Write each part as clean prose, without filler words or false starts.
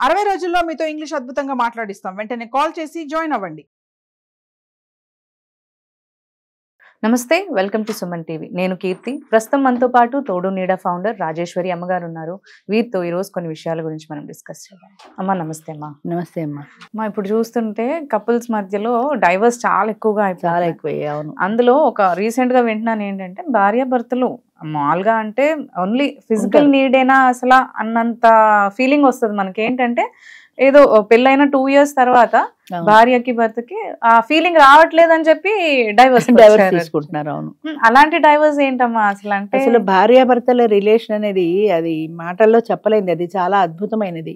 60 రోజుల్లో మీతో ఇంగ్లీష్ అద్భుతంగా మాట్లాడిస్తాం. వెంటనే కాల్ చేసి జాయిన్ అవ్వండి. నమస్తే, వెల్కమ్ టు సుమన్ టీవీ. నేను కీర్తి. ప్రస్తుతం మనతో పాటు తోడు నీడ ఫౌండర్ రాజేశ్వరి అమ్మగారు ఉన్నారు. వీరితో ఈరోజు కొన్ని విషయాల గురించి మనం డిస్కస్ చేద్దాం. అమ్మ నమస్తే. అమ్మా నమస్తే అమ్మా. ఇప్పుడు చూస్తుంటే కపుల్స్ మధ్యలో డైవర్స్ చాలా ఎక్కువగా ఎక్కువయ్యాయి. అవును. అందులో ఒక రీసెంట్ గా వింటున్నాను ఏంటంటే భార్యాభర్తలు మామూలుగా అంటే ఓన్లీ ఫిజికల్ నీడేనా అసలు అన్నంత ఫీలింగ్ వస్తుంది మనకి. ఏంటంటే ఏదో పెళ్ళైన 2 years తర్వాత భార్యకి భర్తకి ఆ ఫీలింగ్ రావట్లేదు అని చెప్పి డైవర్స్ తీసుకుంటున్నారు. అవును. అలాంటి డైవర్స్ ఏంటమ్మా అసలు? అంటే అసలు భార్యాభర్తల రిలేషన్ అనేది అది మాటల్లో చెప్పలేంది. అది చాలా అద్భుతమైనది.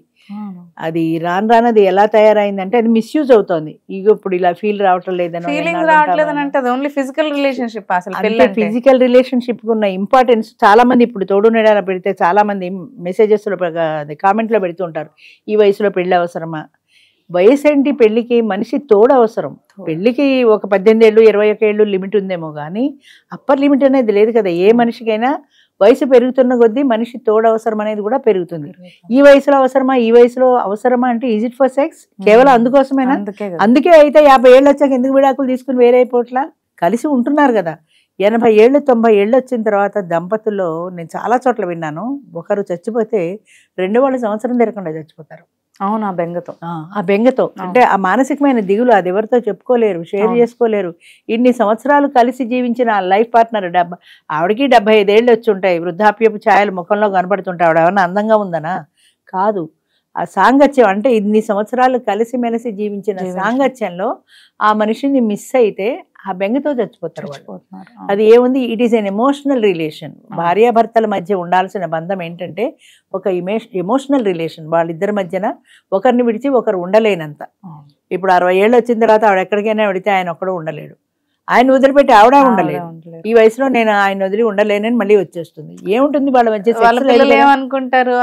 అది రాను ఎలా తయారైందంటే అది మిస్యూజ్ అవుతోంది. ఇప్పుడు ఇలా ఫీల్ రావటం లేదని, ఫీలింగ్ రావట్లేదని అంటే అది ఓన్లీ ఫిజికల్ రిలేషన్షిప్. అసలు ఫిజికల్ రిలేషన్షిప్ కు ఉన్న ఇంపార్టెన్స్ చాలా మంది ఇప్పుడు తోడు నీడ పెడితే చాలా మంది మెసేజెస్ లో కామెంట్ లో పెడుతుంటారు, ఈ వయసులో పెళ్లి అవసరమా? వయసు ఏంటి? పెళ్లికి మనిషి తోడు అవసరం. పెళ్లికి ఒక 18 ఏళ్ళు 21 ఏళ్ళు లిమిట్ ఉందేమో కానీ అప్పర్ లిమిట్ అనేది లేదు కదా. ఏ మనిషికైనా వయసు పెరుగుతున్న కొద్దీ మనిషి తోడు అవసరం అనేది కూడా పెరుగుతుంది. ఈ వయసులో అవసరమా, ఈ వయసులో అవసరమా అంటే ఈజ్ ఇట్ ఫర్ సెక్స్? కేవలం అందుకోసమేనా? అందుకే అయితే 50 ఏళ్ళు వచ్చాక ఎందుకు విడాకులు తీసుకుని వేరే అయిపోట్లా? కలిసి ఉంటున్నారు కదా. 80 ఏళ్ళు 90 ఏళ్ళు వచ్చిన తర్వాత దంపతుల్లో నేను చాలా చోట్ల విన్నాను, ఒకరు చచ్చిపోతే 2 సంవత్సరం తిరగకుండా చచ్చిపోతారు. అవును. ఆ బెంగతో అంటే ఆ మానసికమైన దిగులు అది ఎవరితో చెప్పుకోలేరు, షేర్ చేసుకోలేరు. ఇన్ని సంవత్సరాలు కలిసి జీవించిన లైఫ్ పార్ట్నర్ ఆవిడకి 75 ఏళ్ళు వచ్చి ఉంటాయి. వృద్ధాప్యపు ఛాయలు ముఖంలో కనబడుతుంటాయి. ఆవిడ ఏమన్నా అందంగా ఉందనా? కాదు. ఆ సాంగత్యం అంటే ఇన్ని సంవత్సరాలు కలిసిమెలిసి జీవించిన సాంగత్యంలో ఆ మనిషిని మిస్ అయితే ఆ బెంగతో చచ్చిపోతారు వాళ్ళు. అది ఏముంది? It is N emotional relation. భార్యాభర్తల మధ్య ఉండాల్సిన బంధం ఏంటంటే ఒక ఎమోషనల్ రిలేషన్. వాళ్ళిద్దరి మధ్యన ఒకరిని విడిచి ఒకరు ఉండలేనంత. ఇప్పుడు 60 ఏళ్ళు వచ్చిన తర్వాత ఆవిడ ఎక్కడికైనా వెళితే ఆయన ఒక్కడు ఉండలేడు. ఆయన వదిలిపెట్టి ఆవిడ ఉండలేదు. ఈ వయసులో నేను ఆయన వదిలి ఉండలేనని మళ్ళీ వచ్చేస్తుంది. ఏముంటుంది వాళ్ళ మధ్య? ఏమనుకుంటారు,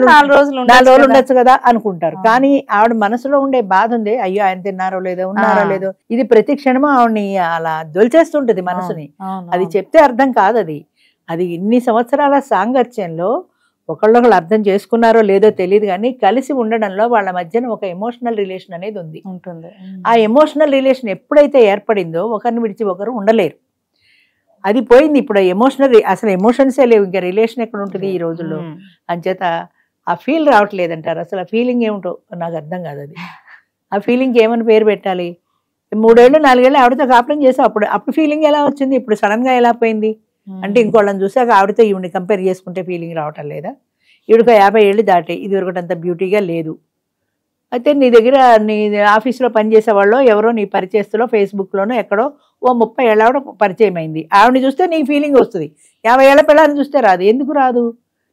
4 రోజులు ఉండొచ్చు కదా అనుకుంటారు. కానీ ఆవిడ మనసులో ఉండే బాధ ఉంది. అయ్యో ఆయన తిన్నారో లేదో, ఉన్నారో లేదో. ఇది ప్రతి క్షణము ఆవిడని అలా దొల్చేస్తుంటది మనసుని. అది చెప్తే అర్థం కాదు. అది ఇన్ని సంవత్సరాల సాంగత్యంలో ఒకళ్ళొకళ్ళు అర్థం చేసుకున్నారో లేదో తెలియదు కానీ కలిసి ఉండడంలో వాళ్ళ మధ్యన ఒక ఎమోషనల్ రిలేషన్ అనేది ఉంటుంది. ఆ ఎమోషనల్ రిలేషన్ ఎప్పుడైతే ఏర్పడిందో ఒకరిని విడిచి ఒకరు ఉండలేరు. అది పోయింది. ఇప్పుడు అసలు ఎమోషన్సే లేవు. ఇంకా రిలేషన్ ఎక్కడ ఉంటుంది ఈ రోజుల్లో? అంచేత ఆ ఫీల్ రావట్లేదంటారు. అసలు ఆ ఫీలింగ్ ఏమిటో నాకు అర్థం కాదు. అది ఆ ఫీలింగ్ ఏమని పేరు పెట్టాలి? 3 ఏళ్ళు 4 ఏళ్ళు ఆవిడతో కాపురం చేసి అప్పుడు ఫీలింగ్ ఎలా వచ్చింది? ఇప్పుడు సడన్ గా ఎలా పోయింది అంటే ఇంకోళ్ళని చూసాక ఆవిడతో ఈవిని కంపేర్ చేసుకుంటే ఫీలింగ్ రావటం లేదా? ఈవిడకు 50 ఏళ్ళు దాటే ఇది ఒకటంత బ్యూటీగా లేదు. అయితే నీ దగ్గర నీ ఆఫీస్లో పనిచేసేవాళ్ళు ఎవరో నీ పరిచయస్తులో ఫేస్బుక్లోనో ఎక్కడో 30 ఏళ్ళ ఆవిడ పరిచయం అయింది. ఆవిడని చూస్తే నీకు ఫీలింగ్ వస్తుంది. 50 ఏళ్ల పిల్లల్ని చూస్తే రాదు. ఎందుకు రాదు?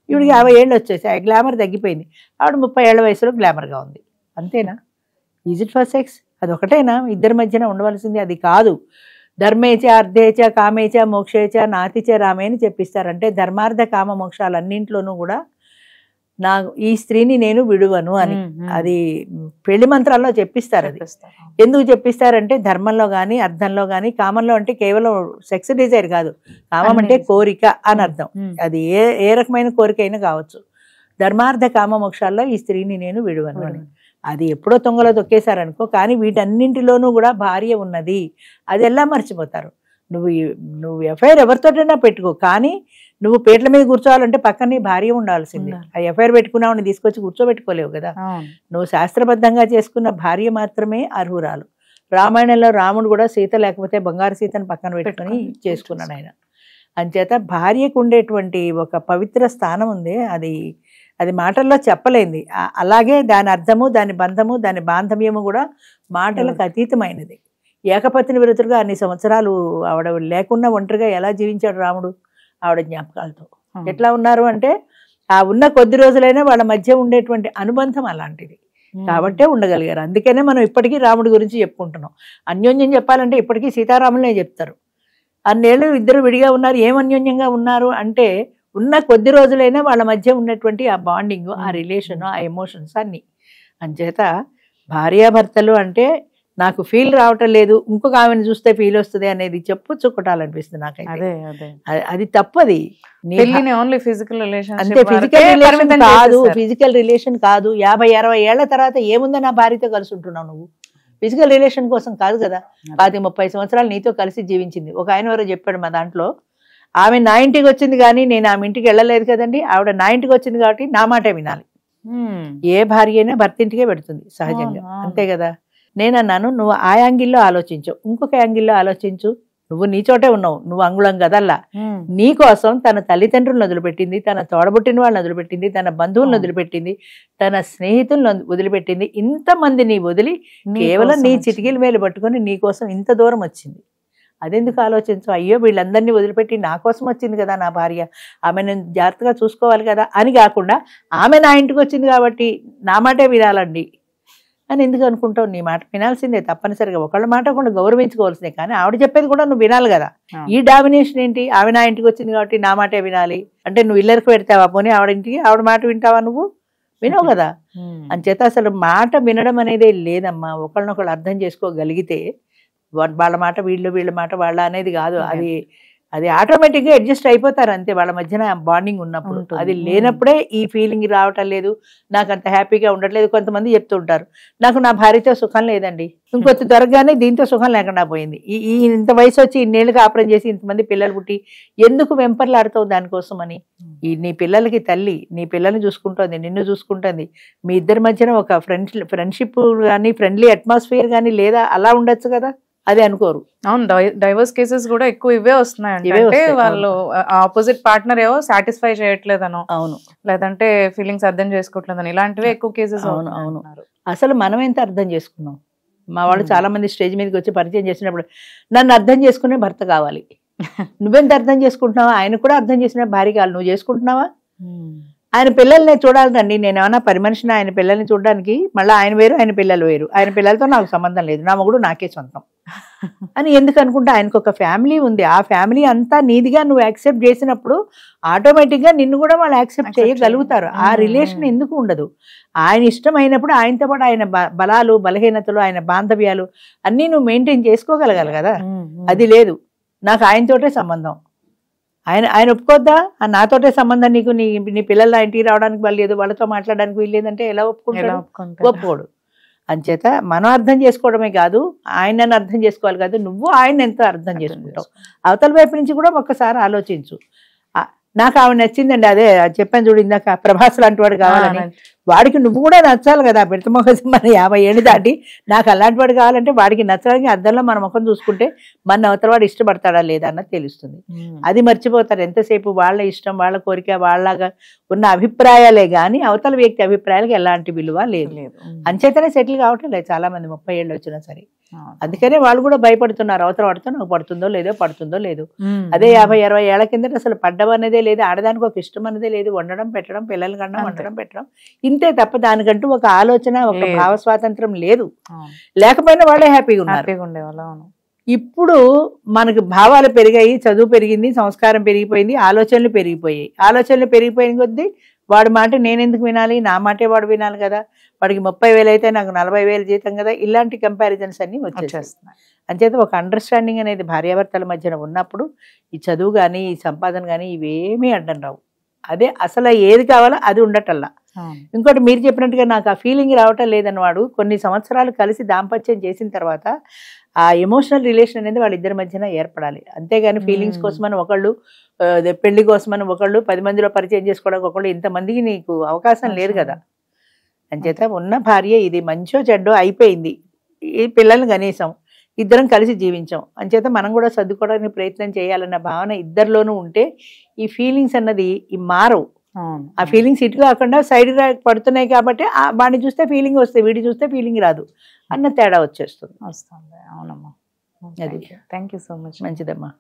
ఈవిడికి 50 ఏళ్ళు వచ్చేసాయి, గ్లామర్ తగ్గిపోయింది. ఆవిడ 30 ఏళ్ల వయసులో గ్లామర్గా ఉంది. అంతేనా? Is it for sex? అది ఒకటేనా ఇద్దరి మధ్యన ఉండవలసింది? అది కాదు. ధర్మేచ అర్థేచ కామేచ మోక్షేచ నాతిచ రామే అని చెప్పిస్తారంటే ధర్మార్థ కామ మోక్షాలన్నింట్లోనూ కూడా ఈ స్త్రీని నేను విడువను అని. అది పెళ్లి మంత్రాల్లో చెప్పిస్తారు. అది ఎందుకు చెప్పిస్తారంటే ధర్మంలో కానీ అర్థంలో కానీ, కామంలో అంటే కేవలం సెక్స్ డిజైర్ కాదు, కామం అంటే కోరిక అని అర్థం. అది ఏ రకమైన కోరిక అయినా కావచ్చు. ధర్మార్థ కామ మోక్షాల్లో ఈ స్త్రీని నేను విడువను అని. అది ఎప్పుడో తొంగలో తొక్కేశారనుకో. కానీ వీటన్నింటిలోనూ కూడా భార్య ఉన్నది. అది ఎలా మర్చిపోతారు? నువ్వు ఎఫ్ఐఆర్ ఎవరితోటైనా పెట్టుకో, కానీ నువ్వు పేట్ల మీద కూర్చోవాలంటే పక్కనే భార్య ఉండాల్సింది. ఆ ఎఫ్ఐఆర్ పెట్టుకున్నావు తీసుకొచ్చి కూర్చోబెట్టుకోలేవు కదా. నువ్వు శాస్త్రబద్ధంగా చేసుకున్న భార్య మాత్రమే అర్హురాలు. రామాయణంలో రాముడు కూడా సీత లేకపోతే బంగారు సీతను పక్కన పెట్టుకుని చేసుకున్నాడు ఆయన. అంచేత భార్యకు ఉండేటువంటి ఒక పవిత్ర స్థానం ఉంది. అది మాటల్లో చెప్పలేంది. అలాగే దాని అర్థము, దాని బంధము, దాని బాంధవ్యము కూడా మాటలకు అతీతమైనది. ఏకపత్ని విరుతుడుగా అన్ని సంవత్సరాలు ఆవిడ లేకుండా ఒంటరిగా ఎలా జీవించాడు రాముడు ఆవిడ జ్ఞాపకాలతో? ఎట్లా ఉన్నారు అంటే ఆ ఉన్న కొద్ది రోజులైనా వాళ్ళ మధ్య ఉండేటువంటి అనుబంధం అలాంటిది కాబట్టే ఉండగలిగారు. అందుకనే మనం ఇప్పటికీ రాముడి గురించి చెప్పుకుంటున్నాం. అన్యోన్యం చెప్పాలంటే ఇప్పటికీ సీతారాములనే చెప్తారు. అన్నేళ్ళు ఇద్దరు విడిగా ఉన్నారు. ఏం అన్యోన్యంగా ఉన్నారు అంటే ఉన్న కొద్ది రోజులైనా వాళ్ళ మధ్య ఉన్నటువంటి ఆ బాండింగ్, ఆ రిలేషన్, ఆ ఎమోషన్స్ అన్నీ. అంచేత భార్యాభర్తలు అంటే నాకు ఫీల్ రావటం లేదు, ఇంకొక ఆమెను చూస్తే ఫీల్ వస్తుంది అనేది చెప్పు చుక్కటాలనిపిస్తుంది నాకైతే. అదే అదే అది తప్పది. పెళ్లిని ఓన్లీ ఫిజికల్ అంటే రిలేషన్షిప్ ఫిజికల్ రిలేషన్ కాదు, ఫిజికల్ రిలేషన్ కాదు. 50-60 ఏళ్ల తర్వాత ఏముందో నా భార్యతో కలిసి ఉంటున్నావు నువ్వు, ఫిజికల్ రిలేషన్ కోసం కాదు కదా. 30 సంవత్సరాలు నీతో కలిసి జీవించింది. ఒక ఆయన ఎవరో చెప్పాడు మా దాంట్లో, ఆమె నా ఇంటికి వచ్చింది కానీ నేను ఆమె ఇంటికి వెళ్ళలేదు కదండి, ఆవిడ నా ఇంటికి వచ్చింది కాబట్టి నా మాటే వినాలి. ఏ భార్య అయినా భర్త ఇంటికే పెడుతుంది సహజంగా, అంతే కదా. నేను అన్నాను, నువ్వు ఆ యాంగిల్లో ఆలోచించు, ఇంకొక యాంగిల్లో ఆలోచించు. నువ్వు నీ చోటే ఉన్నావు, నువ్వు అంగుళం కదల్లా. నీ కోసం తన తల్లిదండ్రులను వదిలిపెట్టింది, తన తోడబుట్టిన వాళ్ళని వదిలిపెట్టింది, తన బంధువులను వదిలిపెట్టింది, తన స్నేహితులను వదిలిపెట్టింది. ఇంతమందిని వదిలి కేవలం నీ చిటికీల వేలు పట్టుకొని నీ కోసం ఇంత దూరం వచ్చింది. అదెందుకు ఆలోచించు? అయ్యో వీళ్ళందరినీ వదిలిపెట్టి నా కోసం వచ్చింది కదా నా భార్య, ఆమె నేను జాగ్రత్తగా చూసుకోవాలి కదా అని కాకుండా, ఆమె నా ఇంటికి వచ్చింది కాబట్టి నా మాటే వినాలండి అని ఎందుకు అనుకుంటావు? నీ మాట వినాల్సిందే తప్పనిసరిగా, ఒకళ్ళ మాట కూడా గౌరవించుకోవాల్సిందే. కానీ ఆవిడ చెప్పేది కూడా నువ్వు వినాలి కదా. ఈ డామినేషన్ ఏంటి? ఆమె నా ఇంటికి వచ్చింది కాబట్టి నా మాటే వినాలి అంటే నువ్వు ఇల్లరికి పెడతావా? పోనీ ఆవిడ ఇంటికి ఆవిడ మాట వింటావా? నువ్వు వినవు కదా. అంచేత అసలు మాట వినడం అనేదే లేదమ్మా. ఒకళ్ళనొకళ్ళు అర్థం చేసుకోగలిగితే వాళ్ళ మాట వీళ్ళ, వీళ్ళ మాట వాళ్ళ అనేది కాదు. అది ఆటోమేటిక్గా అడ్జస్ట్ అయిపోతారు అంతే, వాళ్ళ మధ్యన బాండింగ్ ఉన్నప్పుడు. అది లేనప్పుడే ఈ ఫీలింగ్ రావటం లేదు, నాకు అంత హ్యాపీగా ఉండట్లేదు. కొంతమంది చెప్తుంటారు, నాకు నా భార్యతో సుఖం లేదండి, ఇంకొంత త్వరగానే దీంతో సుఖం లేకుండా పోయింది. ఇంత వయసు వచ్చి ఇన్నేళ్ళు కాపురం చేసి ఇంతమంది పిల్లలు పుట్టి ఎందుకు వెంపర్లాడుతావు దానికోసం అని? నీ పిల్లలకి తల్లి నీ పిల్లల్ని చూసుకుంటుంది, నిన్ను చూసుకుంటుంది. మీ ఇద్దరి మధ్యన ఒక ఫ్రెండ్షిప్ కానీ ఫ్రెండ్లీ అట్మాస్ఫియర్ కానీ లేదా? అలా ఉండొచ్చు కదా. అది అనుకోరు. అవును, డైవర్స్ కేసెస్ కూడా ఎక్కువ ఇవే వస్తున్నాయి. అంటే వాళ్ళు ఆపోజిట్ పార్ట్నర్ ఏవో సాటిస్ఫై చేయట్లేదనో, అవును, లేదంటే ఫీలింగ్స్ అర్థం చేసుకోవట్లేదని, ఇలాంటివే ఎక్కువ కేసెస్. అవును అవును. అసలు మనం ఎంత అర్థం చేసుకున్నాం? మా వాళ్ళు చాలా మంది స్టేజ్ మీదకి వచ్చి పరిచయం చేసినప్పుడు నన్ను అర్థం చేసుకునే భర్త కావాలి. నువ్వెంత అర్థం చేసుకుంటున్నావా? ఆయన కూడా అర్థం చేసిన భార్య కావాలి. నువ్వు చేసుకుంటున్నావా? ఆయన పిల్లల్ని చూడాలండి. నేను ఏమన్నా పని మనిషిని ఆయన పిల్లల్ని చూడడానికి? మళ్ళీ ఆయన వేరు, ఆయన పిల్లలు వేరు. ఆయన పిల్లలతో నాకు సంబంధం లేదు, నా మొగుడు నాకే సొంతం అని ఎందుకు అనుకుంటా? ఆయనకు ఒక ఫ్యామిలీ ఉంది, ఆ ఫ్యామిలీ అంతా నీదిగా నువ్వు యాక్సెప్ట్ చేసినప్పుడు ఆటోమేటిక్గా నిన్ను కూడా వాళ్ళు యాక్సెప్ట్ చేయగలుగుతారు. ఆ రిలేషన్ ఎందుకు ఉండదు? ఆయన ఇష్టం అయినప్పుడు ఆయనతో పాటు ఆయన బలాలు బలహీనతలు ఆయన బాంధవ్యాలు అన్నీ నువ్వు మెయింటైన్ చేసుకోగలగాలి కదా. అది లేదు. నాకు ఆయనతోటే సంబంధం, ఆయన ఒప్పుకోద్దా? నాతోటే సంబంధం, నీకు నీ పిల్లల ఇంటికి రావడానికి వాళ్ళు లేదు, వాళ్ళతో మాట్లాడడానికి వీల్లేదంటే ఎలా ఒప్పుకుంటాడు? ఒప్పుకోడు. అంచేత మనం అర్థం చేసుకోవడమే కాదు, ఆయనను అర్థం చేసుకోవాలి కాదు, నువ్వు ఆయన ఎంత అర్థం చేసుకుంటావు? అవతల వైపు నుంచి కూడా ఒక్కసారి ఆలోచించు. నాకు ఆవిడ నచ్చిందండి, అదే చెప్పాను చూడు ఇందాక, ప్రభాస్ లాంటి వాడు కావాలని. వాడికి నువ్వు కూడా నచ్చాలి కదా. పెడత ముఖం మన 50 ఏళ్ళు దాటి నాకు అలాంటి వాడు కావాలంటే వాడికి నచ్చడానికి అద్దంలో మన ముఖం చూసుకుంటే మన అవతల వాడు ఇష్టపడతాడా లేదా అన్నది తెలుస్తుంది. అది మర్చిపోతారు ఎంతసేపు. వాళ్ళ ఇష్టం, వాళ్ళ కోరిక, వాళ్ళగా ఉన్న అభిప్రాయాలే కానీ అవతల వ్యక్తి అభిప్రాయాలకు ఎలాంటి విలువ లేదు. అంచేతనే సెటిల్ కావటం లేదు చాలా మంది 30 ఏళ్ళు వచ్చినా సరే. అందుకనే వాళ్ళు కూడా భయపడుతున్నారు, అవతల వాడితో నాకు పడుతుందో లేదో. అదే 50-60 ఏళ్ల కిందట అసలు పడ్డం అనేదే లేదు, ఆడదానికి ఒక ఇష్టం అనేదే లేదు. వండడం పెట్టడం, పిల్లలు కన్నా వండడం పెట్టడం, ఇంతే తప్ప దానికంటూ ఒక ఆలోచన, ఒక భావ స్వాతంత్రం లేదు. లేకపోయినా వాళ్ళే హ్యాపీగా ఉన్నారు. ఇప్పుడు మనకు భావాలు పెరిగాయి, చదువు పెరిగింది, సంస్కారం పెరిగిపోయింది, ఆలోచనలు పెరిగిపోయిన కొద్దీ వాడి మాట నేనెందుకు వినాలి, నా మాటే వాడు వినాలి కదా. వాడికి 30,000 అయితే నాకు 40,000 జీతం కదా. ఇలాంటి కంపారిజన్స్ అన్ని వచ్చేస్తున్నాయి. అంచేత ఒక అండర్స్టాండింగ్ అనేది భార్యాభర్తల మధ్యన ఉన్నప్పుడు ఈ చదువు కానీ ఈ సంపాదన కానీ ఇవేమీ అడ్డం రావు. అదే అసలు ఏది కావాలో అది ఉండటల్లా. ఇంకోటి మీరు చెప్పినట్టుగా నాకు ఆ ఫీలింగ్ రావటం లేదన్నవాడు కొన్ని సంవత్సరాలు కలిసి దాంపత్యం చేసిన తర్వాత ఆ ఎమోషనల్ రిలేషన్ అనేది వాళ్ళిద్దరి మధ్యన ఏర్పడాలి. అంతేగాని ఫీలింగ్స్ కోసమని ఒకళ్ళు, పెళ్లి కోసమని ఒకళ్ళు, 10 మందిలో పరిచయం చేసుకోవడానికి ఒకళ్ళు, ఇంతమందికి నీకు అవకాశం లేదు కదా. అంచేత ఉన్న భార్య ఇది మంచో చెడ్డో అయిపోయింది, ఈ పిల్లల్ని కనీసం ఇద్దరం కలిసి జీవించాం. అంచేత మనం కూడా సర్దుకోవడానికి ప్రయత్నం చేయాలన్న భావన ఇద్దరిలోనూ ఉంటే ఈ ఫీలింగ్స్ అన్నది మారవు. ఆ ఫీలింగ్స్ ఇటు కాకుండా సైడ్ పడుతున్నాయి కాబట్టి వాడిని చూస్తే ఫీలింగ్ వస్తే వీడి చూస్తే ఫీలింగ్ రాదు అన్న తేడా వచ్చేస్తుంది. అవునమ్మా, అది. Thank you so much. మంచిదమ్మా.